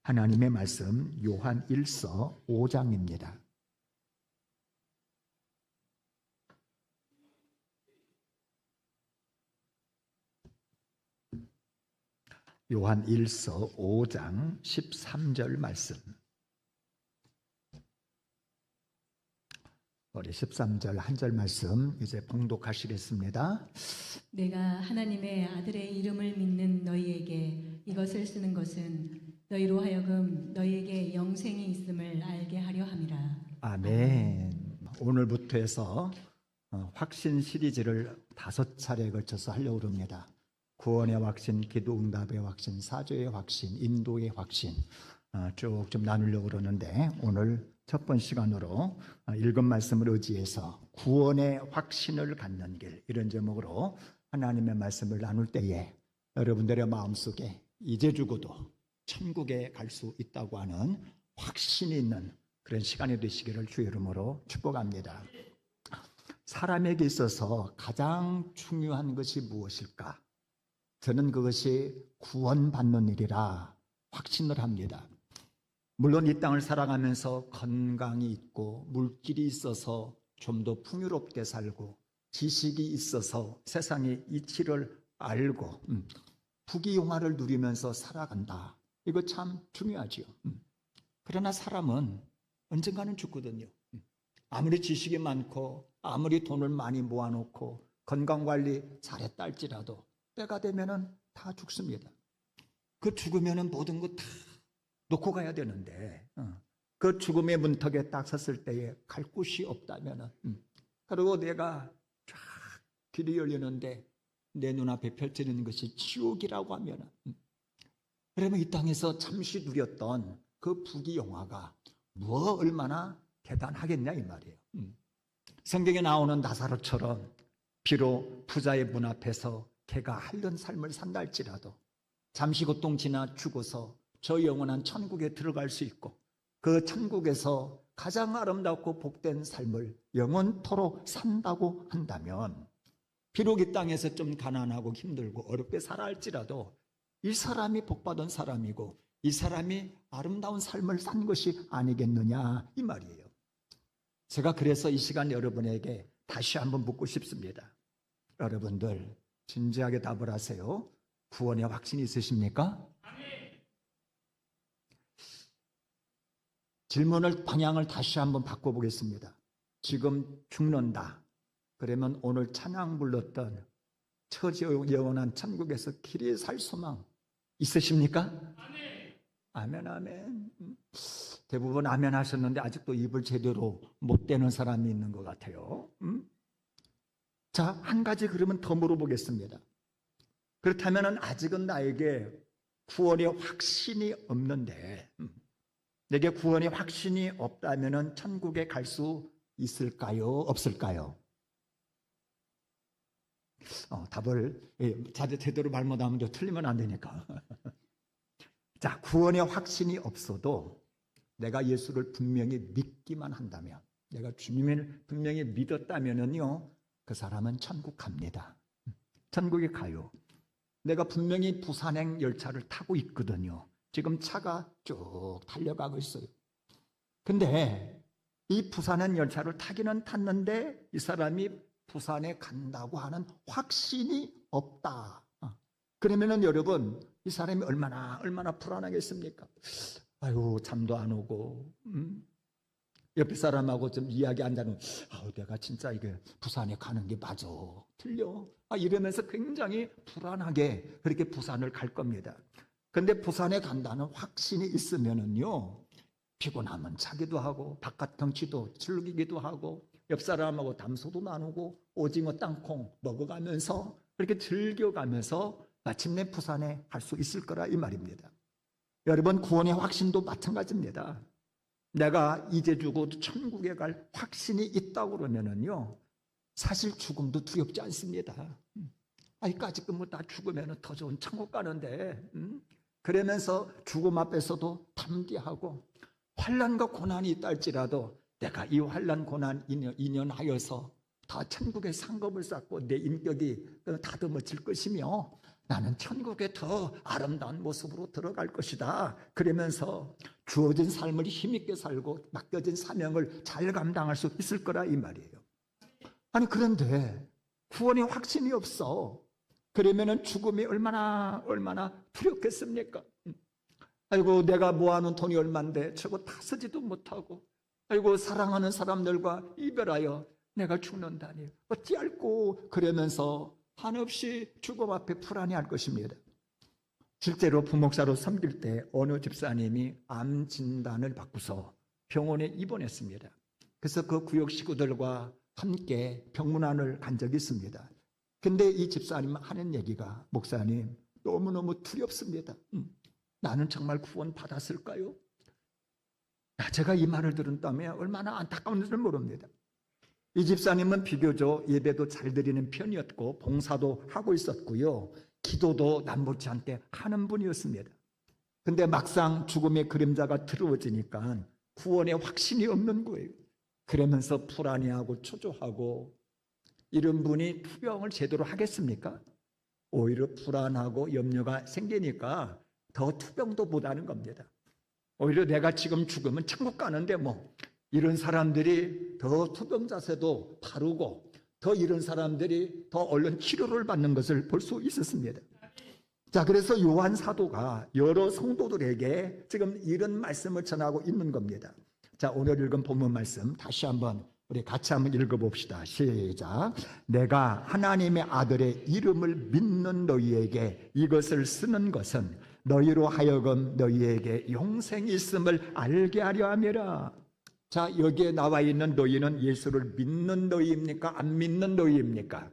하나님의 말씀 요한 1서 5장입니다. 요한 1서 5장 13절 말씀. 우리 13절 한 절 말씀 이제 봉독하시겠습니다. 내가 하나님의 아들의 이름을 믿는 너희에게 이것을 쓰는 것은 너희로 하여금 너희에게 영생이 있음을 알게 하려 함이라. 아멘. 오늘부터 해서 확신 시리즈를 5차례에 걸쳐서 하려고 합니다. 구원의 확신, 기도응답의 확신, 사죄의 확신, 인도의 확신 쭉 좀 나누려고 그러는데, 오늘 첫 번 시간으로 읽은 말씀을 의지해서 구원의 확신을 갖는 길, 이런 제목으로 하나님의 말씀을 나눌 때에 여러분들의 마음속에 이제 죽어도 천국에 갈 수 있다고 하는 확신이 있는 그런 시간이 되시기를 주의 이름으로 축복합니다. 사람에게 있어서 가장 중요한 것이 무엇일까? 저는 그것이 구원받는 일이라 확신을 합니다. 물론 이 땅을 살아가면서 건강이 있고 물질이 있어서 좀 더 풍요롭게 살고 지식이 있어서 세상의 이치를 알고 부귀영화를 누리면서 살아간다. 이거 참 중요하죠. 그러나 사람은 언젠가는 죽거든요. 아무리 지식이 많고 아무리 돈을 많이 모아놓고 건강관리 잘했다 할지라도 때가 되면은 다 죽습니다. 그 죽으면은 모든 거 다 놓고 가야 되는데, 그 죽음의 문턱에 딱 섰을 때에 갈 곳이 없다면은, 그리고 내가 쫙 길이 열리는데 내 눈앞에 펼쳐지는 것이 지옥이라고 하면은, 그러면 이 땅에서 잠시 누렸던 그 부귀영화가 얼마나 대단하겠냐 이 말이에요. 성경에 나오는 나사로처럼 비록 부자의 문 앞에서 걔가 핥는 삶을 산다 할지라도 잠시 고통 지나 죽어서 저 영원한 천국에 들어갈 수 있고, 그 천국에서 가장 아름답고 복된 삶을 영원토록 산다고 한다면, 비록 이 땅에서 좀 가난하고 힘들고 어렵게 살아 할지라도 이 사람이 복받은 사람이고 이 사람이 아름다운 삶을 산 것이 아니겠느냐 이 말이에요. 제가 그래서 이 시간 여러분에게 다시 한번 묻고 싶습니다. 여러분들 진지하게 답을 하세요. 구원의 확신이 있으십니까? 질문을 방향을 다시 한번 바꿔보겠습니다. 지금 죽는다. 그러면 오늘 찬양 불렀던 처지 영원한 천국에서 길이 살 소망 있으십니까? 아멘, 아멘. 대부분 아멘 하셨는데 아직도 입을 제대로 못 대는 사람이 있는 것 같아요. 자, 한 가지 그러면 더 물어보겠습니다. 그렇다면 아직은 나에게 구원의 확신이 없는데, 내게 구원의 확신이 없다면 천국에 갈 수 있을까요? 없을까요? 답을 제대로 말 못하면 틀리면 안 되니까. 자, 구원의 확신이 없어도 내가 예수를 분명히 믿기만 한다면, 내가 주님을 분명히 믿었다면은요, 그 사람은 천국 갑니다. 천국에 가요. 내가 분명히 부산행 열차를 타고 있거든요. 지금 차가 쭉 달려가고 있어요. 근데 이 부산행 열차를 타기는 탔는데 이 사람이 부산에 간다고 하는 확신이 없다. 그러면은 여러분, 이 사람이 얼마나 불안하겠습니까? 아유, 잠도 안 오고, 옆에 사람하고 좀 이야기 안 하는, 내가 진짜 이게 부산에 가는 게 맞아, 틀려, 이러면서 굉장히 불안하게 그렇게 부산을 갈 겁니다. 근데 부산에 간다는 확신이 있으면은요, 피곤하면 자기도 하고 바깥 경치도 즐기기도 하고 옆 사람하고 담소도 나누고 오징어 땅콩 먹어가면서 그렇게 즐겨가면서 마침내 부산에 갈 수 있을 거라 이 말입니다. 여러분, 구원의 확신도 마찬가지입니다. 내가 이제 죽어도 천국에 갈 확신이 있다고 그러면은요, 사실 죽음도 두렵지 않습니다. 아직까지 다 죽으면 더 좋은 천국 가는데, 그러면서 죽음 앞에서도 담대하고 환난과 고난이 있다 할지라도 내가 이 환난 고난 인연하여서 다 천국의 상급을 쌓고 내 인격이 다듬어질 것이며 나는 천국에 더 아름다운 모습으로 들어갈 것이다. 그러면서 주어진 삶을 힘있게 살고 맡겨진 사명을 잘 감당할 수 있을 거라 이 말이에요. 아니 그런데 구원의 확신이 없어. 그러면은 죽음이 얼마나 두렵겠습니까? 아이고 내가 모아놓은 돈이 얼만데 저거 다 쓰지도 못하고, 아이고 사랑하는 사람들과 이별하여 내가 죽는다니 어찌할꼬, 그러면서 한없이 죽음 앞에 불안해할 것입니다. 실제로 부목사로 섬길 때 어느 집사님이 암 진단을 받고서 병원에 입원했습니다. 그래서 그 구역 식구들과 함께 병문안을 간 적이 있습니다. 근데 이 집사님 하는 얘기가, 목사님 너무너무 두렵습니다. 나는 정말 구원 받았을까요? 제가 이 말을 들었다면 얼마나 안타까운지를 모릅니다. 이 집사님은 비교적 예배도 잘 드리는 편이었고 봉사도 하고 있었고요, 기도도 남부치 않게 하는 분이었습니다. 근데 막상 죽음의 그림자가 들어오지니까 구원의 확신이 없는 거예요. 그러면서 불안해하고 초조하고, 이런 분이 투병을 제대로 하겠습니까? 오히려 불안하고 염려가 생기니까 더 투병도 못하는 겁니다. 오히려 내가 지금 죽으면 천국 가는데 뭐, 이런 사람들이 더 투병 자세도 바르고 더 이런 사람들이 더 얼른 치료를 받는 것을 볼 수 있었습니다. 자, 그래서 요한 사도가 여러 성도들에게 지금 이런 말씀을 전하고 있는 겁니다. 자, 오늘 읽은 본문 말씀 다시 한번 우리 같이 한번 읽어봅시다. 시작. 내가 하나님의 아들의 이름을 믿는 너희에게 이것을 쓰는 것은 너희로 하여금 너희에게 용생이 있음을 알게 하려 함이라. 자, 여기에 나와 있는 너희는 예수를 믿는 너희입니까? 안 믿는 너희입니까?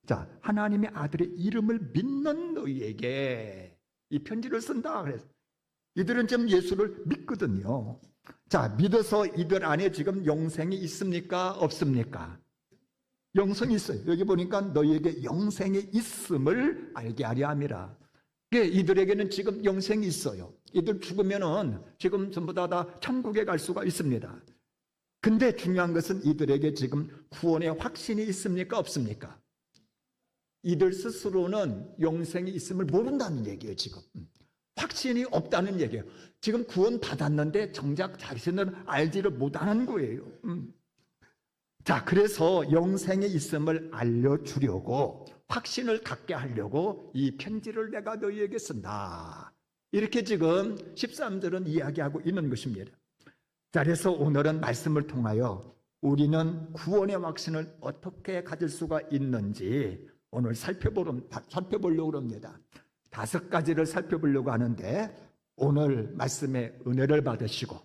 자, 하나님의 아들의 이름을 믿는 너희에게 이 편지를 쓴다. 그래서 이들은 지금 예수를 믿거든요. 자, 믿어서 이들 안에 지금 영생이 있습니까? 없습니까? 영생이 있어요. 여기 보니까 너희에게 영생이 있음을 알게 하려 함이라. 이들에게는 지금 영생이 있어요. 이들 죽으면은 지금 전부 다 천국에 갈 수가 있습니다. 근데 중요한 것은 이들에게 지금 구원의 확신이 있습니까? 없습니까? 이들 스스로는 영생이 있음을 모른다는 얘기예요. 지금 확신이 없다는 얘기예요. 지금 구원 받았는데 정작 자신은 알지를 못하는 거예요. 자, 그래서 영생이 있음을 알려주려고, 확신을 갖게 하려고 이 편지를 내가 너희에게 쓴다. 이렇게 지금 13절은 이야기하고 있는 것입니다. 자, 그래서 오늘은 말씀을 통하여 우리는 구원의 확신을 어떻게 가질 수가 있는지 오늘 살펴보려고 합니다. 5가지를 살펴보려고 하는데, 오늘 말씀에 은혜를 받으시고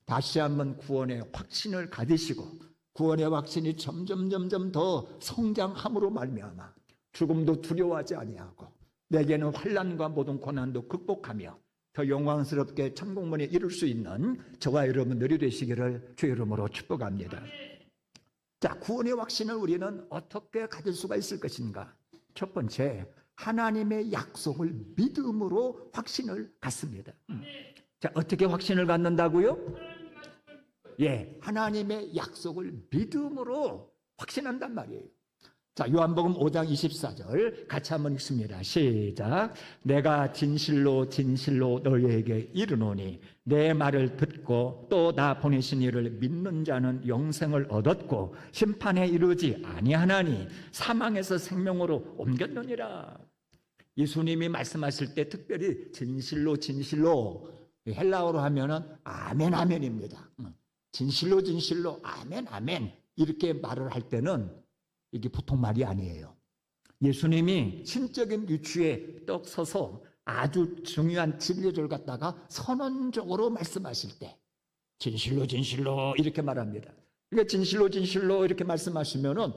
다시 한번 구원의 확신을 가지시고 구원의 확신이 점점 더 성장함으로 말미암아 죽음도 두려워하지 아니하고 내게는 환난과 모든 고난도 극복하며 더 영광스럽게 천국문에 이룰 수 있는 저와 여러분들이 되시기를 주의 이름으로 축복합니다. 자, 구원의 확신을 우리는 어떻게 가질 수가 있을 것인가? 첫 번째, 하나님의 약속을 믿음으로 확신을 갖습니다. 자, 어떻게 확신을 갖는다고요? 예, 하나님의 약속을 믿음으로 확신한단 말이에요. 자, 요한복음 5장 24절 같이 한번 읽습니다. 시작. 내가 진실로 너희에게 이르노니 내 말을 듣고 또 나 보내신 이를 믿는 자는 영생을 얻었고 심판에 이르지 아니하나니 사망에서 생명으로 옮겼느니라. 예수님이 말씀하실 때 특별히 진실로 헬라어로 하면은 아멘 아멘입니다. 진실로 아멘 아멘 이렇게 말을 할 때는 이게 보통 말이 아니에요. 예수님이 신적인 위치에 떡 서서 아주 중요한 진리를 갖다가 선언적으로 말씀하실 때 진실로 이렇게 말합니다. 그러니까 진실로 이렇게 말씀하시면은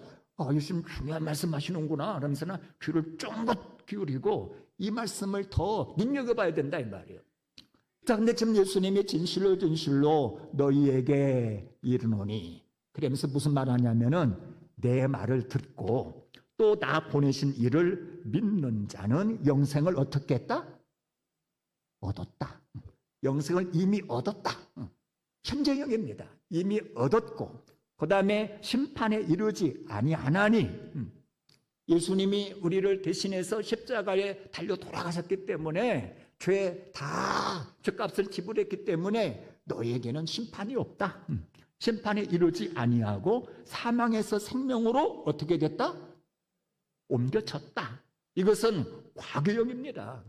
예수님 중요한 말씀하시는구나 그러면서는 귀를 쫑긋 기울이고 이 말씀을 더 눈여겨봐야 된다 이 말이에요. 자, 근데 지금 예수님이 진실로 너희에게 이르노니 그러면서 무슨 말 하냐면은 내 말을 듣고 또 나 보내신 이를 믿는 자는 영생을 어떻게 했다? 얻었다. 영생을 이미 얻었다. 현재형입니다. 이미 얻었고 그 다음에 심판에 이르지 아니하나니 예수님이 우리를 대신해서 십자가에 달려 돌아가셨기 때문에 죄 다 죄값을 지불했기 때문에 너에게는 심판이 없다. 심판이 이루지 아니하고 사망에서 생명으로 어떻게 됐다? 옮겨졌다. 이것은 과거형입니다.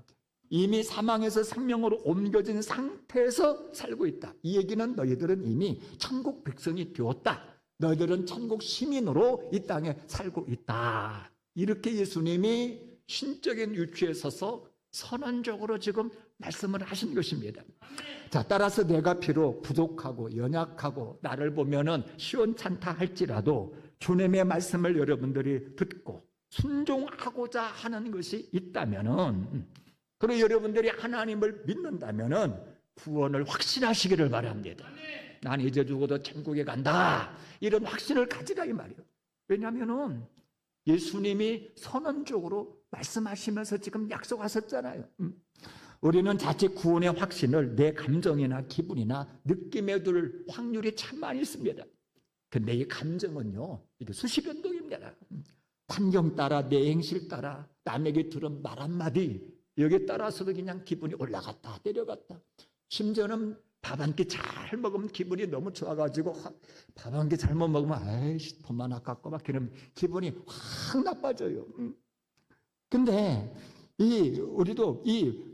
이미 사망에서 생명으로 옮겨진 상태에서 살고 있다. 이 얘기는 너희들은 이미 천국 백성이 되었다. 너희들은 천국 시민으로 이 땅에 살고 있다. 이렇게 예수님이 신적인 위치에 서서 선언적으로 지금 말씀을 하신 것입니다. 자, 따라서 내가 비록 부족하고 연약하고 나를 보면은 시원찮다 할지라도 주님의 말씀을 여러분들이 듣고 순종하고자 하는 것이 있다면은, 그리고 여러분들이 하나님을 믿는다면은 구원을 확신하시기를 바랍니다. 난 이제 죽어도 천국에 간다. 이런 확신을 가지라 이 말이에요. 왜냐하면은 예수님이 선언적으로 말씀하시면서 지금 약속하셨잖아요. 우리는 자칫 구원의 확신을 내 감정이나 기분이나 느낌에 둘 확률이 참 많이 있습니다. 근데 이 감정은요, 이게 수시변동입니다. 환경 따라, 내 행실 따라, 남에게 들은 말 한마디, 여기에 따라서도 그냥 기분이 올라갔다 내려갔다. 심지어는 밥 한 끼 잘 먹으면 기분이 너무 좋아가지고 밥 한 끼 잘못 먹으면 아이씨 돈만 아깝고 막 그러면 기분이 확 나빠져요. 근데 우리도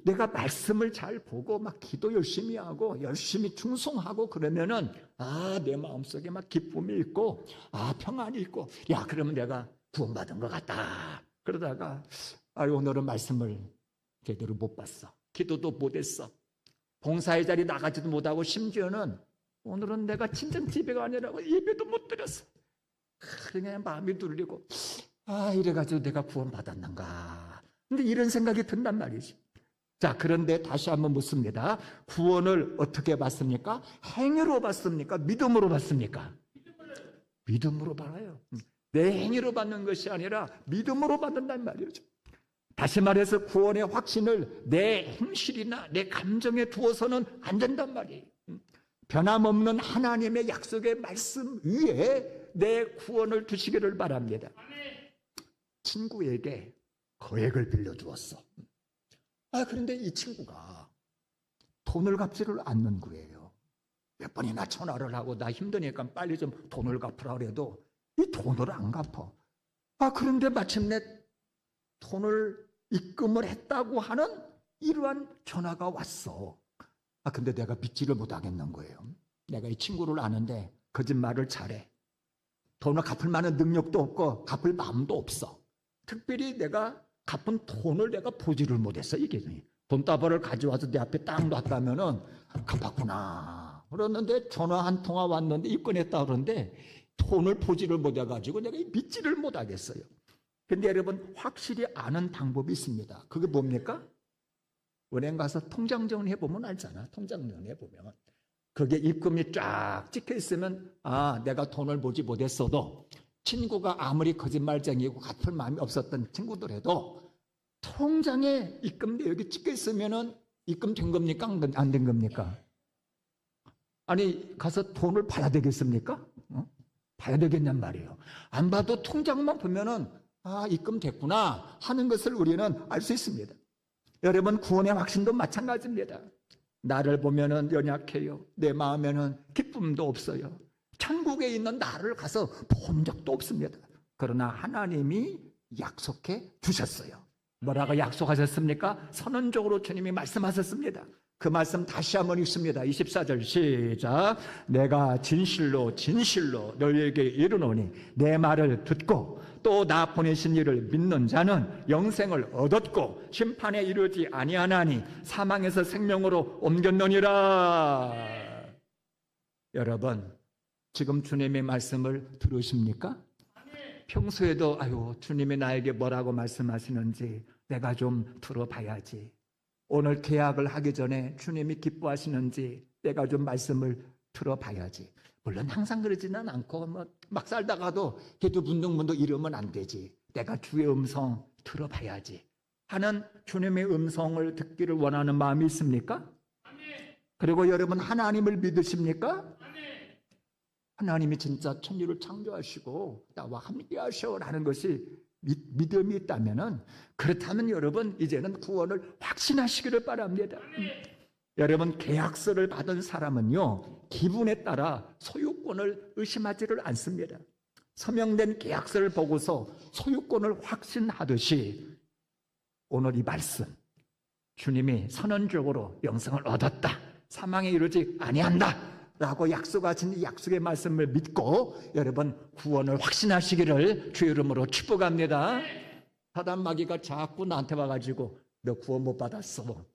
내가 말씀을 잘 보고 막 기도 열심히 하고 열심히 충성하고 그러면은 내 마음속에 막 기쁨이 있고 평안이 있고 그러면 내가 구원받은 것 같다. 그러다가 오늘은 말씀을 제대로 못 봤어. 기도도 못했어. 봉사의 자리 나가지도 못하고 심지어는 오늘은 내가 친정 집에 가느라고 예배도 못 드렸어. 그냥 마음이 눌리고 이래가지고 내가 구원받았는가. 근데 이런 생각이 든단 말이지. 자, 그런데 다시 한번 묻습니다. 구원을 어떻게 받습니까? 행위로 받습니까? 믿음으로 받습니까? 믿음으로 받아요. 내 행위로 받는 것이 아니라 믿음으로 받는단 말이죠. 다시 말해서 구원의 확신을 내 행실이나 내 감정에 두어서는 안 된단 말이에요. 변함없는 하나님의 약속의 말씀 위에 내 구원을 두시기를 바랍니다. 친구에게 거액을 빌려주었어. 그런데 이 친구가 돈을 갚지를 않는 거예요. 몇 번이나 전화를 하고 나 힘드니까 빨리 좀 돈을 갚으라 그래도 이 돈을 안 갚아. 그런데 마침내 돈을 입금을 했다고 하는 이러한 전화가 왔어. 근데 내가 믿지를 못하겠는 거예요. 내가 이 친구를 아는데 거짓말을 잘해. 돈을 갚을 만한 능력도 없고 갚을 마음도 없어. 특별히 내가 갚은 돈을 내가 보지를 못했어. 이게 돈다발을 가져와서 내 앞에 딱 놨다면은 갚았구나. 그랬는데 전화 한 통화 왔는데 입금했다 그러는데 돈을 보지를 못해가지고 내가 믿지를 못하겠어요. 근데 여러분 확실히 아는 방법이 있습니다. 그게 뭡니까? 은행 가서 통장 정리해보면 알잖아. 통장 정리해보면 그게 입금이 쫙 찍혀 있으면 내가 돈을 보지 못했어도 친구가 아무리 거짓말쟁이고 갚을 마음이 없었던 친구들에도 통장에 입금 내역이 찍혀 있으면은 입금된 겁니까? 안 된 겁니까? 가서 돈을 봐야 되겠습니까? 봐야 되겠냔 말이에요. 안 봐도 통장만 보면은 입금됐구나 하는 것을 우리는 알 수 있습니다. 여러분 구원의 확신도 마찬가지입니다. 나를 보면은 연약해요. 내 마음에는 기쁨도 없어요. 천국에 있는 나를 가서 본 적도 없습니다. 그러나 하나님이 약속해 주셨어요. 뭐라고 약속하셨습니까? 선언적으로 주님이 말씀하셨습니다. 그 말씀 다시 한번 읽습니다. 24절 시작. 내가 진실로 진실로 너희에게 이르노니 내 말을 듣고 또 나 보내신 이를 믿는 자는 영생을 얻었고 심판에 이르지 아니하나니 사망에서 생명으로 옮겼느니라. 여러분 지금 주님의 말씀을 들으십니까? 평소에도 주님이 나에게 뭐라고 말씀하시는지 내가 좀 들어봐야지. 오늘 계약을 하기 전에 주님이 기뻐하시는지 내가 좀 말씀을 들어봐야지. 물론 항상 그러지는 않고 막 살다가도 걔도 문득문득 이러면 안 되지. 내가 주의 음성 들어봐야지 하는 주님의 음성을 듣기를 원하는 마음이 있습니까? 그리고 여러분 하나님을 믿으십니까? 하나님이 진짜 천지를 창조하시고 나와 함께 하셔라는 것이 믿음이 있다면은, 그렇다면 여러분 이제는 구원을 확신하시기를 바랍니다. 여러분, 계약서를 받은 사람은요, 기분에 따라 소유권을 의심하지를 않습니다. 서명된 계약서를 보고서 소유권을 확신하듯이 오늘 이 말씀, 주님이 선언적으로 영생을 얻었다, 사망에 이르지 아니한다 라고 약속하신 이 약속의 말씀을 믿고 여러분 구원을 확신하시기를 주의 이름으로 축복합니다. 사단 마귀가 자꾸 나한테 와가지고 너 구원 못 받았어,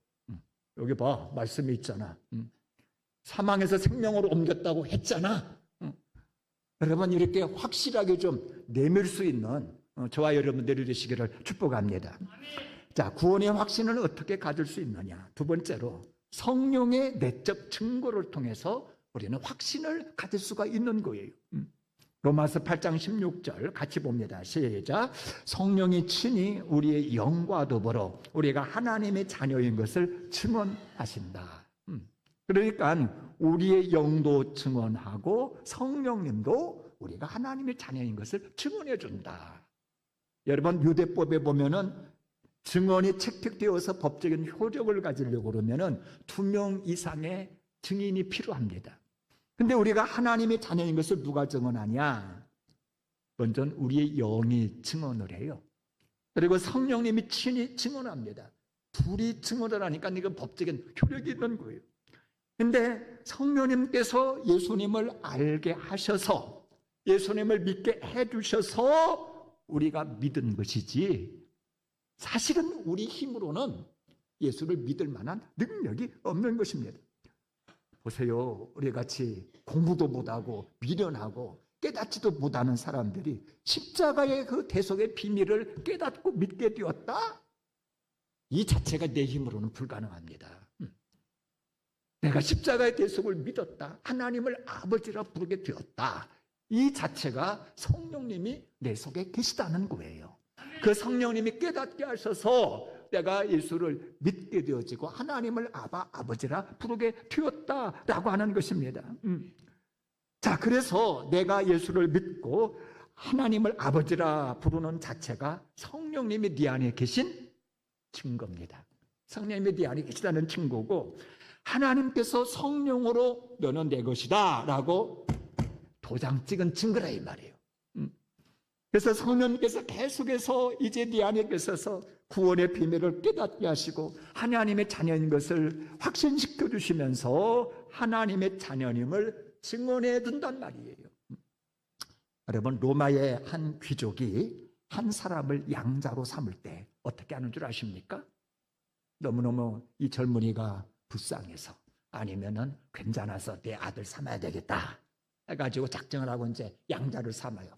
여기 봐 말씀이 있잖아, 사망에서 생명으로 옮겼다고 했잖아. 여러분 이렇게 확실하게 좀 내밀 수 있는 저와 여러분들이 되시기를 축복합니다. 자, 구원의 확신을 어떻게 가질 수 있느냐? 두 번째로 성령의 내적 증거를 통해서 우리는 확신을 가질 수가 있는 거예요. 로마서 8장 16절 같이 봅니다. 시작. 성령이 친히 우리의 영과 더불어 우리가 하나님의 자녀인 것을 증언하신다. 그러니까 우리의 영도 증언하고 성령님도 우리가 하나님의 자녀인 것을 증언해 준다. 여러분 유대법에 보면은 증언이 채택되어서 법적인 효력을 가지려고 그러면은 2명 이상의 증인이 필요합니다. 근데 우리가 하나님의 자녀인 것을 누가 증언하냐? 먼저는 우리의 영이 증언을 해요. 그리고 성령님이 친히 증언합니다. 둘이 증언을 하니까 이건 법적인 효력이 있는 거예요. 근데 성령님께서 예수님을 알게 하셔서 예수님을 믿게 해주셔서 우리가 믿은 것이지, 사실은 우리 힘으로는 예수를 믿을 만한 능력이 없는 것입니다. 보세요. 우리 같이 공부도 못하고 미련하고 깨닫지도 못하는 사람들이 십자가의 그 대속의 비밀을 깨닫고 믿게 되었다? 이 자체가 내 힘으로는 불가능합니다. 내가 십자가의 대속을 믿었다, 하나님을 아버지라 부르게 되었다, 이 자체가 성령님이 내 속에 계시다는 거예요. 그 성령님이 깨닫게 하셔서 내가 예수를 믿게 되어지고 하나님을 아버지라 부르게 되었다라고 하는 것입니다. 자, 그래서 내가 예수를 믿고 하나님을 아버지라 부르는 자체가 성령님이 네 안에 계신 증거입니다. 성령님이 네 안에 계시다는 증거고, 하나님께서 성령으로 너는 내 것이다 라고 도장 찍은 증거라 이 말이에요. 그래서 성령님께서 계속해서 이제 네 안에 계셔서 구원의 비밀을 깨닫게 하시고 하나님의 자녀인 것을 확신시켜 주시면서 하나님의 자녀님을 증언해 준단 말이에요. 여러분, 로마의 한 귀족이 한 사람을 양자로 삼을 때 어떻게 하는 줄 아십니까? 너무너무 이 젊은이가 불쌍해서 아니면은 괜찮아서 내 아들 삼아야 되겠다 해가지고 작정을 하고 이제 양자를 삼아요.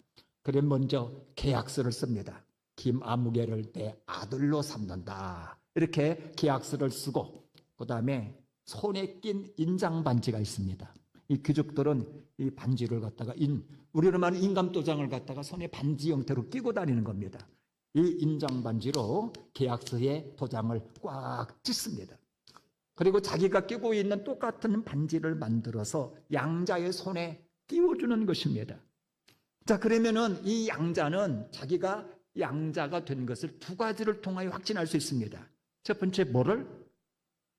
그래 먼저 계약서를 씁니다. 김아무개를 내 아들로 삼는다, 이렇게 계약서를 쓰고, 그 다음에 손에 낀 인장 반지가 있습니다. 이 귀족들은 이 반지를 갖다가 우리로 말하는 인감도장을 갖다가 손에 반지 형태로 끼고 다니는 겁니다. 이 인장 반지로 계약서에 도장을 꽉 찍습니다. 그리고 자기가 끼고 있는 똑같은 반지를 만들어서 양자의 손에 띄워주는 것입니다. 자, 그러면은 이 양자는 자기가 양자가 된 것을 두 가지를 통하여 확신할 수 있습니다. 첫 번째 뭐를?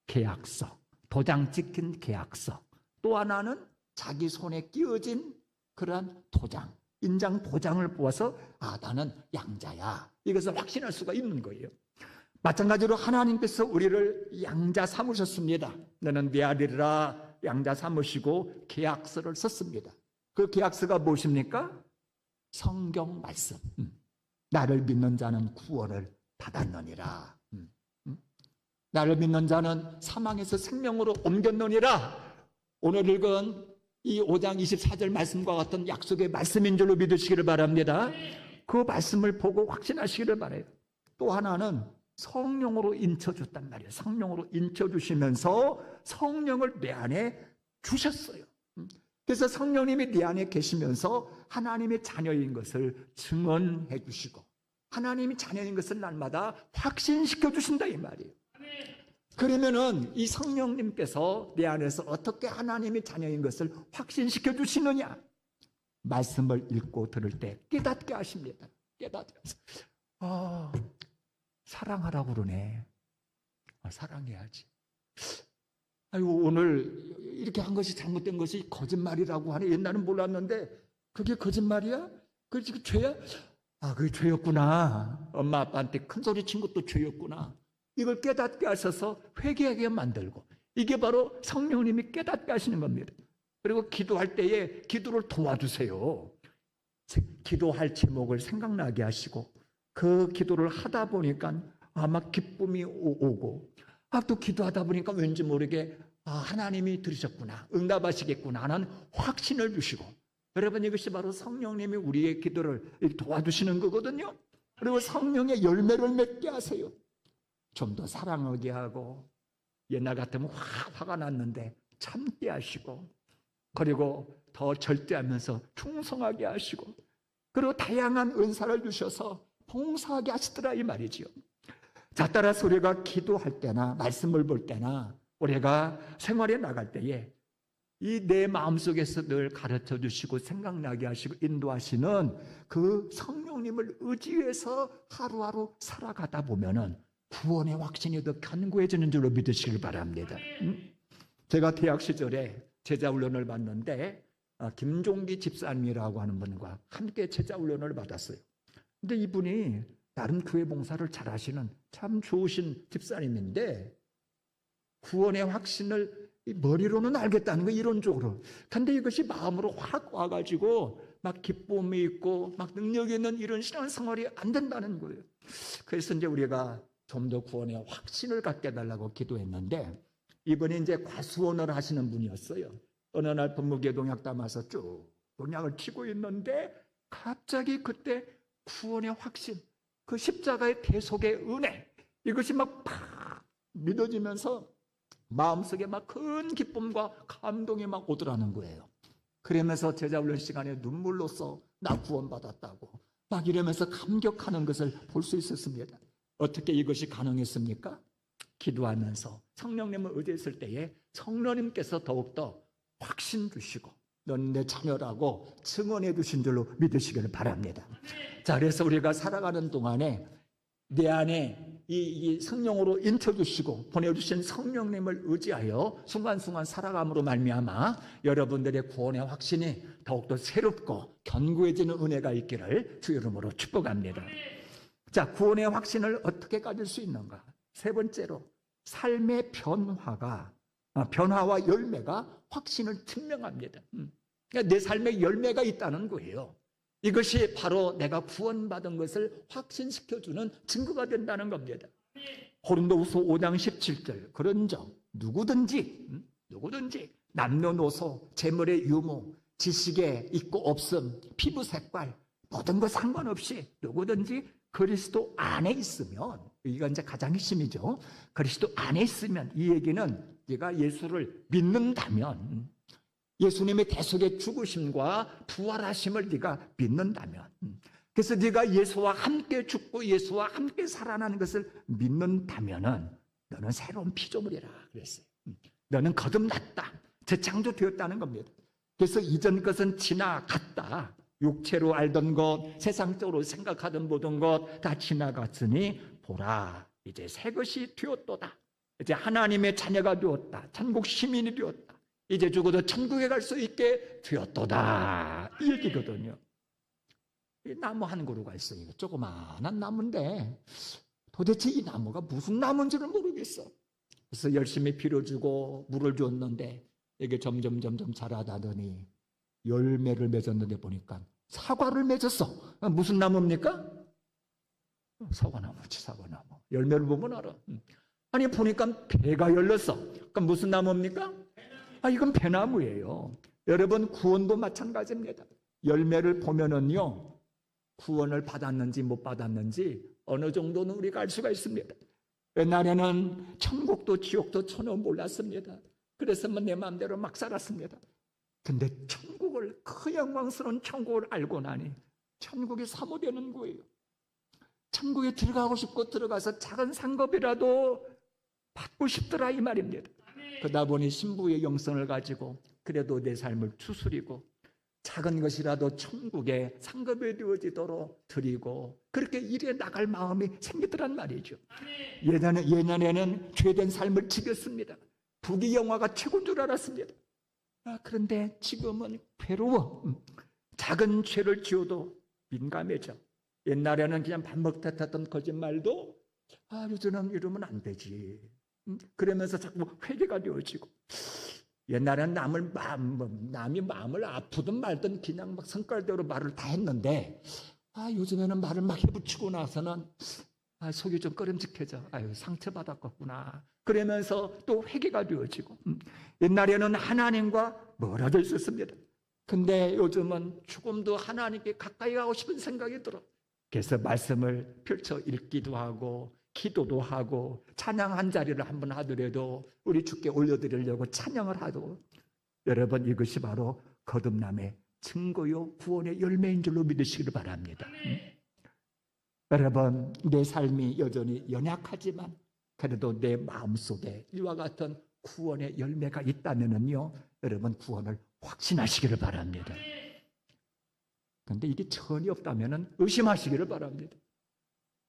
계약서, 도장 찍힌 계약서. 또 하나는 자기 손에 끼워진 그러한 도장, 인장 도장을 보아서 나는 양자야, 이것을 확신할 수가 있는 거예요. 마찬가지로 하나님께서 우리를 양자 삼으셨습니다. 너는 내 아들이라 양자 삼으시고 계약서를 썼습니다. 그 계약서가 무엇입니까? 성경 말씀. 나를 믿는 자는 구원을 받았느니라. 나를 믿는 자는 사망에서 생명으로 옮겼느니라. 오늘 읽은 이 5장 24절 말씀과 같은 약속의 말씀인 줄로 믿으시기를 바랍니다. 그 말씀을 보고 확신하시기를 바라요. 또 하나는 성령으로 인쳐줬단 말이에요. 성령으로 인쳐주시면서 성령을 내 안에 주셨어요. 그래서 성령님이 네 안에 계시면서 하나님의 자녀인 것을 증언해 주시고 하나님이 자녀인 것을 날마다 확신시켜 주신다 이 말이에요. 그러면은 이 성령님께서 내 안에서 어떻게 하나님의 자녀인 것을 확신시켜 주시느냐? 말씀을 읽고 들을 때 깨닫게 하십니다. 깨닫게 하세요. 사랑하라고 그러네. 사랑해야지. 아이고, 오늘 이렇게 한 것이 잘못된 것이 거짓말이라고 하네. 옛날은 몰랐는데 그게 거짓말이야? 그게 죄야? 그게 죄였구나. 엄마 아빠한테 큰 소리 친 것도 죄였구나. 이걸 깨닫게 하셔서 회개하게 만들고, 이게 바로 성령님이 깨닫게 하시는 겁니다. 그리고 기도할 때에 기도를 도와주세요. 기도할 제목을 생각나게 하시고, 그 기도를 하다 보니까 아마 기쁨이 오고, 또 기도하다 보니까 왠지 모르게 하나님이 들으셨구나, 응답하시겠구나 하는 확신을 주시고, 여러분, 이것이 바로 성령님이 우리의 기도를 도와주시는 거거든요. 그리고 성령의 열매를 맺게 하세요. 좀 더 사랑하게 하고, 옛날 같으면 화가 났는데 참게 하시고, 그리고 더 절제하면서 충성하게 하시고, 그리고 다양한 은사를 주셔서 봉사하게 하시더라 이 말이지요. 자, 따라서 우리가 기도할 때나 말씀을 볼 때나 우리가 생활에 나갈 때에 이 내 마음속에서 늘 가르쳐 주시고 생각나게 하시고 인도하시는 그 성령님을 의지해서 하루하루 살아가다 보면은 구원의 확신이 더 견고해지는 줄로 믿으시길 바랍니다. 제가 대학 시절에 제자훈련을 받는데 김종기 집사님이라고 하는 분과 함께 제자훈련을 받았어요. 근데 이분이 나름 교회 봉사를 잘하시는 참 좋으신 집사님인데, 구원의 확신을 머리로는 알겠다는 거, 이론적으로. 근데 이것이 마음으로 확 와가지고 막 기쁨이 있고 막 능력이 있는 이런 신앙생활이 안 된다는 거예요. 그래서 이제 우리가 좀 더 구원의 확신을 갖게 해달라고 기도했는데, 이분이 이제 과수원을 하시는 분이었어요. 어느 날 분무기에 농약 담아서 쭉 농약을 치고 있는데 갑자기 그때 구원의 확신, 그 십자가의 대속의 은혜, 이것이 막 믿어지면서 마음속에 막 큰 기쁨과 감동이 막 오더라는 거예요. 그러면서 제자훈련 시간에 눈물로써 나 구원받았다고 막 이러면서 감격하는 것을 볼 수 있었습니다. 어떻게 이것이 가능했습니까? 기도하면서 성령님을 의지했을 때에 성령님께서 더욱더 확신 주시고 넌 내 자녀라고 증언해 주신 줄로 믿으시기를 바랍니다. 자, 그래서 우리가 살아가는 동안에 내 안에 이 성령으로 인쳐주시고 보내주신 성령님을 의지하여 순간순간 살아감으로 말미암아 여러분들의 구원의 확신이 더욱더 새롭고 견고해지는 은혜가 있기를 주 이름으로 축복합니다. 자, 구원의 확신을 어떻게 가질 수 있는가? 세 번째로, 삶의 변화와 열매가 확신을 증명합니다. 그러니까 내 삶에 열매가 있다는 거예요. 이것이 바로 내가 구원받은 것을 확신시켜주는 증거가 된다는 겁니다. 고린도후서 5장 17절, 그런즉 누구든지 남녀노소, 재물의 유무, 지식에 있고 없음, 피부 색깔, 모든 것 상관없이 누구든지 그리스도 안에 있으면, 이건 이제 가장 핵심이죠. 그리스도 안에 있으면, 이 얘기는 네가 예수를 믿는다면, 예수님의 대속의 죽으심과 부활하심을 네가 믿는다면, 그래서 네가 예수와 함께 죽고 예수와 함께 살아나는 것을 믿는다면은 너는 새로운 피조물이라 그랬어요. 너는 거듭났다, 재창조되었다는 겁니다. 그래서 이전 것은 지나갔다. 육체로 알던 것, 세상적으로 생각하던 모든 것 다 지나갔으니 보라, 이제 새 것이 되었도다. 이제 하나님의 자녀가 되었다. 천국 시민이 되었다. 이제 죽어도 천국에 갈 수 있게 되었도다. 이 얘기거든요. 이 나무 한 그루가 있어요. 조그마한 나무인데 도대체 이 나무가 무슨 나무인지를 모르겠어. 그래서 열심히 비료 주고 물을 줬는데 이게 점점 자라다더니 열매를 맺었는데 보니까 사과를 맺었어. 무슨 나무입니까? 사과나무지, 사과나무. 열매를 보면 알아. 아니 보니까 배가 열렸어. 그럼 무슨 나무입니까? 이건 배나무예요. 여러분, 구원도 마찬가지입니다. 열매를 보면은요, 구원을 받았는지 못 받았는지 어느 정도는 우리가 알 수가 있습니다. 옛날에는 천국도 지옥도 전혀 몰랐습니다. 그래서 내 마음대로 막 살았습니다. 근데 천국을, 그 영광스러운 천국을 알고 나니 천국이 사모되는 거예요. 천국에 들어가고 싶고 들어가서 작은 상급이라도 받고 싶더라 이 말입니다. 그러다 보니 신부의 영성을 가지고 그래도 내 삶을 추스리고 작은 것이라도 천국에 상급이 되어지도록 드리고 그렇게 일해 나갈 마음이 생기더란 말이죠. 예전에는 죄된 삶을 지켰습니다. 부귀영화가 최고인 줄 알았습니다. 그런데 지금은 괴로워. 작은 죄를 지어도 민감해져. 옛날에는 그냥 밥 먹다 했던 거짓말도 요즘은 이러면 안 되지. 그러면서 자꾸 회개가 되어지고, 옛날에는 남이 마음을 아프든 말든 그냥 막 성깔대로 말을 다 했는데, 요즘에는 말을 막 해붙이고 나서는 속이 좀 꺼림직해져. 상처받았겠구나. 그러면서 또 회개가 되어지고, 옛날에는 하나님과 멀어져 있었습니다. 근데 요즘은 조금도 하나님께 가까이 가고 싶은 생각이 들어. 그래서 말씀을 펼쳐 읽기도 하고 기도도 하고 찬양 한 자리를 한번 하더라도 우리 주께 올려드리려고 찬양을 하고, 여러분 이것이 바로 거듭남의 증거요 구원의 열매인 줄로 믿으시기를 바랍니다. 여러분, 내 삶이 여전히 연약하지만 그래도 내 마음속에 이와 같은 구원의 열매가 있다면요, 여러분 구원을 확신하시기를 바랍니다. 그런데 이게 전혀 없다면 의심하시기를 바랍니다.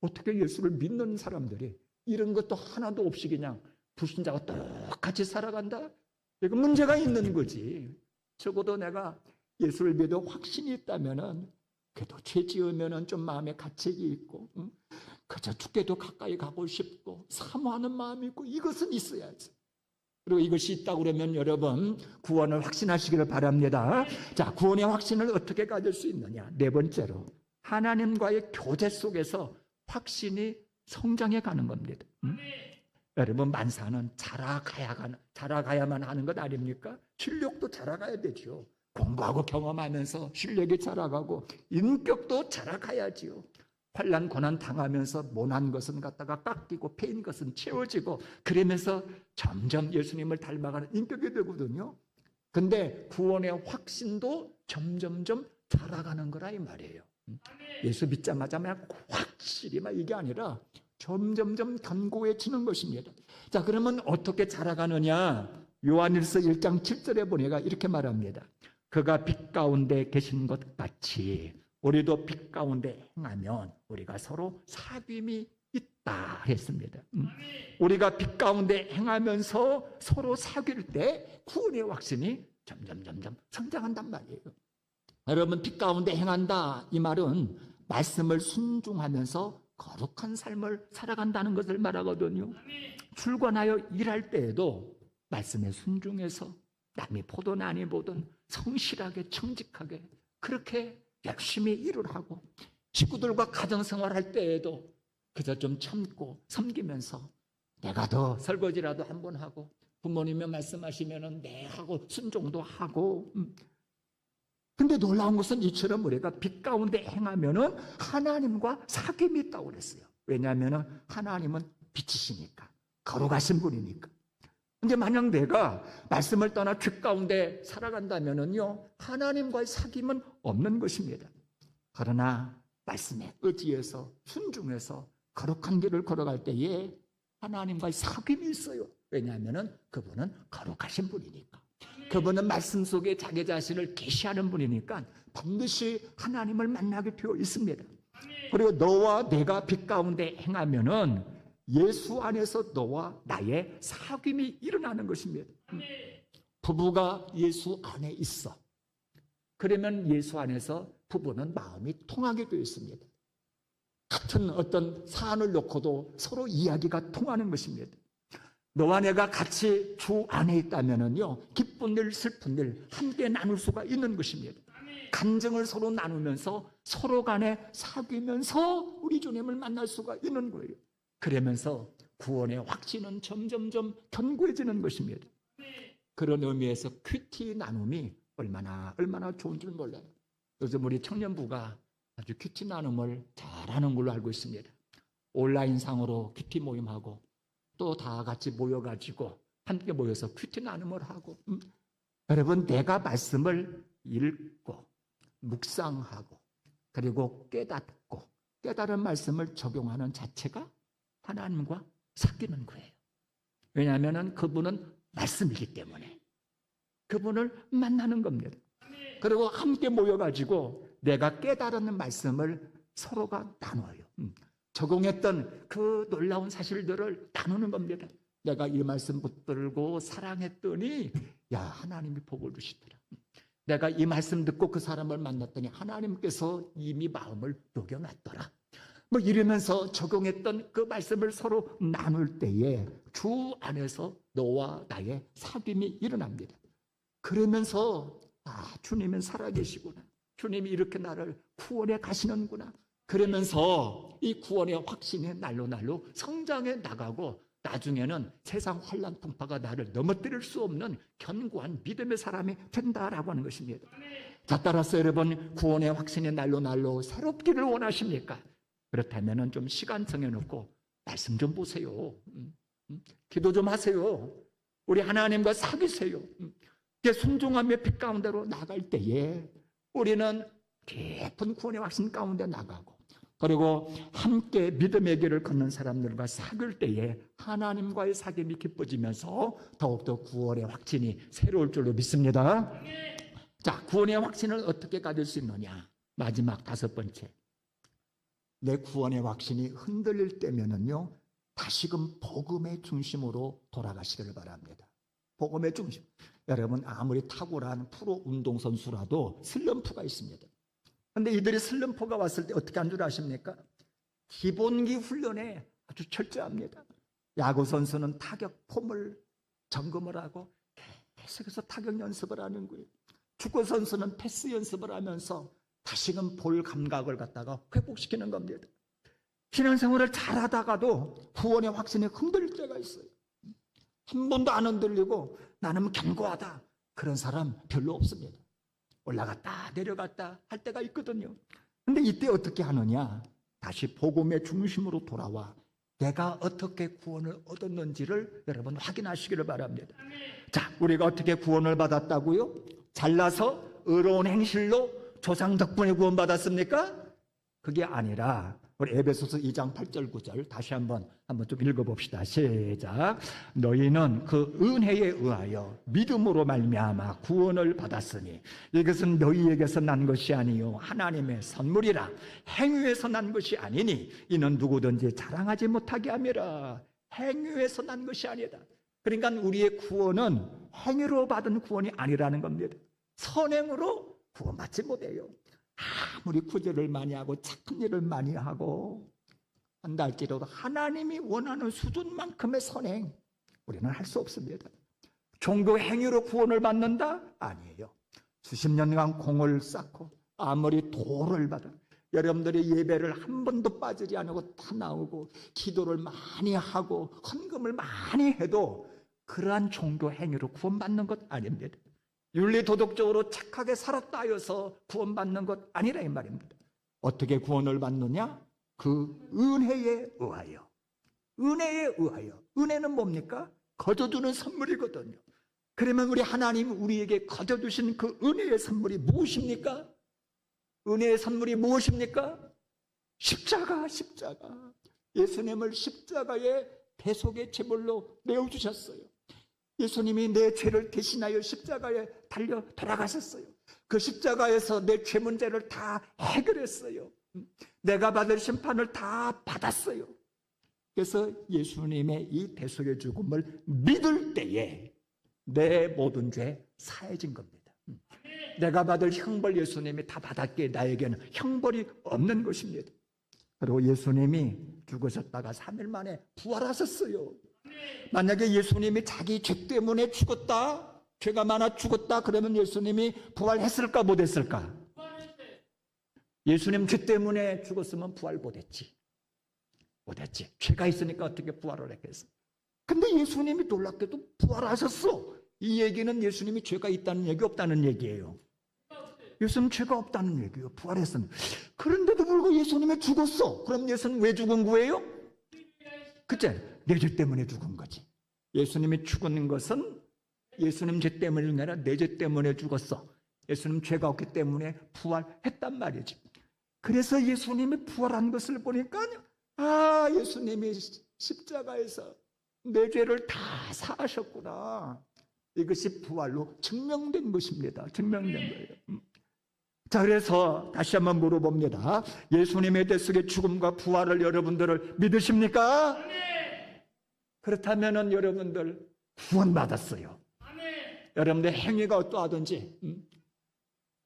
어떻게 예수를 믿는 사람들이 이런 것도 하나도 없이 그냥 불신자가 똑같이 살아간다? 이거 문제가 있는 거지. 적어도 내가 예수를 믿어 확신이 있다면은, 그래도 죄 지으면은 좀 마음에 가책이 있고, 그저 죽게도 가까이 가고 싶고 사모하는 마음이 있고, 이것은 있어야지. 그리고 이것이 있다고 그러면 여러분 구원을 확신하시기를 바랍니다. 자, 구원의 확신을 어떻게 가질 수 있느냐? 네 번째로, 하나님과의 교제 속에서 확신이 성장해 가는 겁니다. 여러분, 만사는 자라가야만 하는 것 아닙니까? 실력도 자라가야 되죠. 공부하고 경험하면서 실력이 자라가고 인격도 자라가야지요. 환난 고난 당하면서 못한 것은 갖다가 깎이고 패인 것은 채워지고, 그러면서 점점 예수님을 닮아가는 인격이 되거든요. 근데 구원의 확신도 점점점 자라가는 거라 이 말이에요. 예수 믿자마자 막 확실히 막 이게 아니라 점점점 견고해지는 것입니다. 자, 그러면 어떻게 자라가느냐? 요한일서 1장 7절에 보니까 이렇게 말합니다. 그가 빛 가운데 계신 것 같이 우리도 빛 가운데 행하면 우리가 서로 사귐이 있다 했습니다. 우리가 빛 가운데 행하면서 서로 사귈 때 구원의 확신이 점점 성장한단 말이에요. 여러분, 빛 가운데 행한다, 이 말은 말씀을 순종하면서 거룩한 삶을 살아간다는 것을 말하거든요. 출근하여 일할 때에도 말씀에 순종해서 남이 보든 아니 보든 성실하게 청직하게 그렇게 열심히 일을 하고, 식구들과 가정생활할 때에도 그저 좀 참고 섬기면서 내가 더 설거지라도 한번 하고, 부모님이 말씀하시면은 네 하고 순종도 하고. 근데 놀라운 것은 이처럼 우리가 빛 가운데 행하면은 하나님과 사귐이 있다고 그랬어요. 왜냐하면은 하나님은 빛이시니까, 거룩하신 분이니까. 근데 만약 내가 말씀을 떠나 빛 가운데 살아간다면은요, 하나님과의 사귐은 없는 것입니다. 그러나 말씀에 의지해서 순종해서 거룩한 길을 걸어갈 때에 하나님과의 사귐이 있어요. 왜냐하면은 그분은 거룩하신 분이니까. 그분은 말씀 속에 자기 자신을 계시하는 분이니까 반드시 하나님을 만나게 되어 있습니다. 그리고 너와 내가 빛 가운데 행하면은 예수 안에서 너와 나의 사귐이 일어나는 것입니다. 부부가 예수 안에 있어. 그러면 예수 안에서 부부는 마음이 통하게 되어 있습니다. 같은 어떤 사안을 놓고도 서로 이야기가 통하는 것입니다. 너와 내가 같이 주 안에 있다면은요, 기쁜 일, 슬픈 일 함께 나눌 수가 있는 것입니다. 감정을 서로 나누면서 서로 간에 사귀면서 우리 주님을 만날 수가 있는 거예요. 그러면서 구원의 확신은 점점점 견고해지는 것입니다. 그런 의미에서 큐티 나눔이 얼마나 좋은 줄 몰라요. 요즘 우리 청년부가 아주 큐티 나눔을 잘하는 걸로 알고 있습니다. 온라인상으로 큐티 모임하고 또 다 같이 모여가지고 함께 모여서 큐티 나눔을 하고, 여러분, 내가 말씀을 읽고 묵상하고 그리고 깨달은 말씀을 적용하는 자체가 하나님과 사귀는 거예요. 왜냐하면 그분은 말씀이기 때문에 그분을 만나는 겁니다. 그리고 함께 모여가지고 내가 깨달은 말씀을 서로가 나눠요. 적용했던 그 놀라운 사실들을 나누는 겁니다. 내가 이 말씀 붙들고 사랑했더니 야, 하나님이 복을 주시더라. 내가 이 말씀 듣고 그 사람을 만났더니 하나님께서 이미 마음을 녹여놨더라. 뭐 이러면서 적용했던 그 말씀을 서로 나눌 때에 주 안에서 너와 나의 사귐이 일어납니다. 그러면서 주님은 살아계시구나. 주님이 이렇게 나를 구원해 가시는구나. 그러면서 이 구원의 확신이 날로 성장해 나가고 나중에는 세상 환난 풍파가 나를 넘어뜨릴 수 없는 견고한 믿음의 사람이 된다라고 하는 것입니다. 자, 따라서 여러분, 구원의 확신이 날로 새롭기를 원하십니까? 그렇다면 좀 시간 정해놓고 말씀 좀 보세요. 기도 좀 하세요. 우리 하나님과 사귀세요. 순종함의 빛 가운데로 나갈 때에 우리는 깊은 구원의 확신 가운데 나가고, 그리고 함께 믿음의 길을 걷는 사람들과 사귈 때에 하나님과의 사귐이 깊어지면서 더욱더 구원의 확신이 새로울 줄로 믿습니다. 자, 구원의 확신을 어떻게 가질 수 있느냐? 마지막 5번째, 내 구원의 확신이 흔들릴 때면은요, 다시금 복음의 중심으로 돌아가시기를 바랍니다. 복음의 중심. 여러분, 아무리 탁월한 프로 운동선수라도 슬럼프가 있습니다. 그런데 이들이 슬럼프가 왔을 때 어떻게 한 줄 아십니까? 기본기 훈련에 아주 철저합니다. 야구 선수는 타격 폼을 점검을 하고 계속해서 타격 연습을 하는 거예요. 축구 선수는 패스 연습을 하면서 다시금 볼 감각을 갖다가 회복시키는 겁니다. 신앙생활을 잘하다가도 구원의 확신이 흔들릴 때가 있어요. 한 번도 안 흔들리고 나는 견고하다, 그런 사람 별로 없습니다. 올라갔다 내려갔다 할 때가 있거든요. 근데 이때 어떻게 하느냐? 다시 복음의 중심으로 돌아와 내가 어떻게 구원을 얻었는지를 여러분 확인하시기를 바랍니다. 자, 우리가 어떻게 구원을 받았다고요? 잘나서 의로운 행실로 조상 덕분에 구원받았습니까? 그게 아니라 우리 에베소서 2장 8절 9절 다시 한번 좀 읽어봅시다. 시작. 너희는 그 은혜에 의하여 믿음으로 말미암아 구원을 받았으니 이것은 너희에게서 난 것이 아니요 하나님의 선물이라. 행위에서 난 것이 아니니 이는 누구든지 자랑하지 못하게 함이라. 행위에서 난 것이 아니다. 그러니까 우리의 구원은 행위로 받은 구원이 아니라는 겁니다. 선행으로 구원받지 못해요. 아무리 구제를 많이 하고 착한 일을 많이 하고 한다 할지라도 하나님이 원하는 수준만큼의 선행 우리는 할 수 없습니다. 종교 행위로 구원을 받는다? 아니에요. 수십 년간 공을 쌓고 아무리 도를 받아 여러분들이 예배를 한 번도 빠지지 않고 다 나오고 기도를 많이 하고 헌금을 많이 해도 그러한 종교 행위로 구원받는 것 아닙니다. 윤리도덕적으로 착하게 살았다 하여서 구원받는 것 아니라 이 말입니다. 어떻게 구원을 받느냐? 그 은혜에 의하여. 은혜에 의하여. 은혜는 뭡니까? 거저주는 선물이거든요. 그러면 우리 하나님 우리에게 거저주신 그 은혜의 선물이 무엇입니까? 은혜의 선물이 무엇입니까? 십자가. 예수님을 십자가의 대속의 제물로 내어주셨어요. 예수님이 내 죄를 대신하여 십자가에 달려 돌아가셨어요. 그 십자가에서 내 죄 문제를 다 해결했어요. 내가 받을 심판을 다 받았어요. 그래서 예수님의 이 대속의 죽음을 믿을 때에 내 모든 죄 사해진 겁니다. 내가 받을 형벌 예수님이 다 받았기에 나에게는 형벌이 없는 것입니다. 그리고 예수님이 죽으셨다가 3일 만에 부활하셨어요. 만약에 예수님이 자기 죄 때문에 죽었다, 죄가 많아 죽었다, 그러면 예수님이 부활했을까 못했을까? 예수님 죄 때문에 죽었으면 부활 못했지. 죄가 있으니까 어떻게 부활을 했겠어? 근데 예수님이 놀랍게도 부활하셨어. 이 얘기는 예수님이 죄가 있다는 얘기 없다는 얘기예요. 예수님 죄가 없다는 얘기예요. 부활했습니다. 그런데도 불구하고 예수님이 죽었어. 그럼 예수님 왜 죽은 거예요? 그치? 내 죄 때문에 죽은 거지. 예수님이 죽은 것은 예수님 죄 때문이 아니라 내 죄 때문에 죽었어. 예수님 죄가 없기 때문에 부활했단 말이지. 그래서 예수님이 부활한 것을 보니까 예수님이 십자가에서 내 죄를 다 사하셨구나. 이것이 부활로 증명된 것입니다. 증명된 거예요. 자, 그래서 다시 한번 물어봅니다. 예수님의 대 속의 죽음과 부활을 여러분들을 믿으십니까? 그렇다면은 여러분들 구원받았어요. 여러분들 행위가 어떠하든지,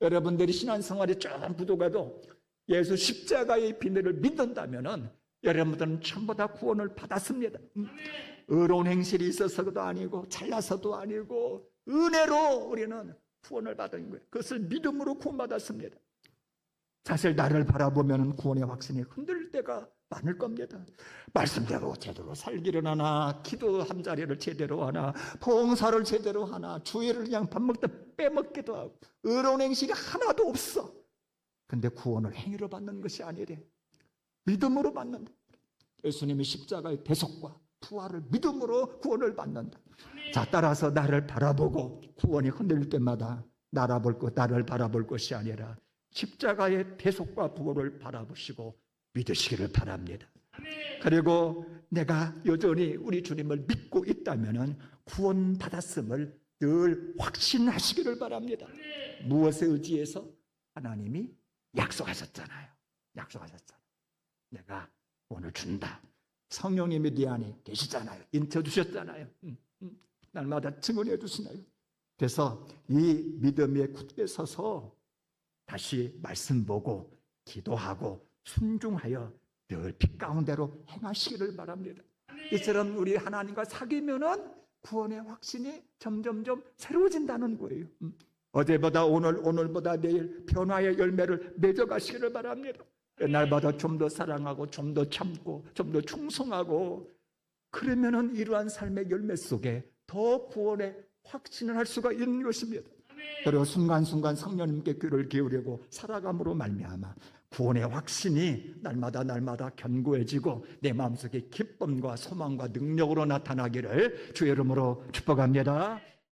여러분들이 신앙생활이 좀 부족해도 예수 십자가의 비밀을 믿는다면은 여러분들은 전부 다 구원을 받았습니다. 의로운 행실이 있어서도 아니고 잘나서도 아니고 은혜로 우리는 구원을 받은 거예요. 그것을 믿음으로 구원받았습니다. 사실 나를 바라보면 구원의 확신이 흔들릴 때가 많을 겁니다. 말씀대로 제대로 살기를 하나, 기도 한 자리를 제대로 하나, 봉사를 제대로 하나, 주일을 그냥 밥 먹다 빼먹기도 하고 의로운 행실이 하나도 없어. 근데 구원을 행위로 받는 것이 아니래. 믿음으로 받는다. 예수님이 십자가의 대속과 부활을 믿음으로 구원을 받는다. 자, 따라서 나를 바라보고 구원이 흔들릴 때마다 나를 바라볼 것이 아니라 십자가의 대속과 부활을 바라보시고 믿으시기를 바랍니다. 그리고 내가 여전히 우리 주님을 믿고 있다면 구원 받았음을 늘 확신하시기를 바랍니다. 무엇에 의지해서? 하나님이 약속하셨잖아요. 내가 오늘 준다. 성령님이 네 안에 계시잖아요. 인쳐주셨잖아요. 날마다 증언해 주시나요? 그래서 이 믿음에 굳게 서서 다시 말씀 보고 기도하고 순종하여 늘 빛 가운데로 행하시기를 바랍니다. 이처럼 우리 하나님과 사귀면은 구원의 확신이 점점점 새로워진다는 거예요. 어제보다 오늘보다 내일 변화의 열매를 맺어가시기를 바랍니다. 날마다 좀 더 사랑하고 좀 더 참고 좀 더 충성하고 그러면은 이러한 삶의 열매 속에 더 구원의 확신을 할 수가 있는 것입니다. 그리고 순간순간 성령님께 귀를 기울이고 살아감으로 말미암아 구원의 확신이 날마다 견고해지고 내 마음속에 기쁨과 소망과 능력으로 나타나기를 주의 이름으로 축복합니다.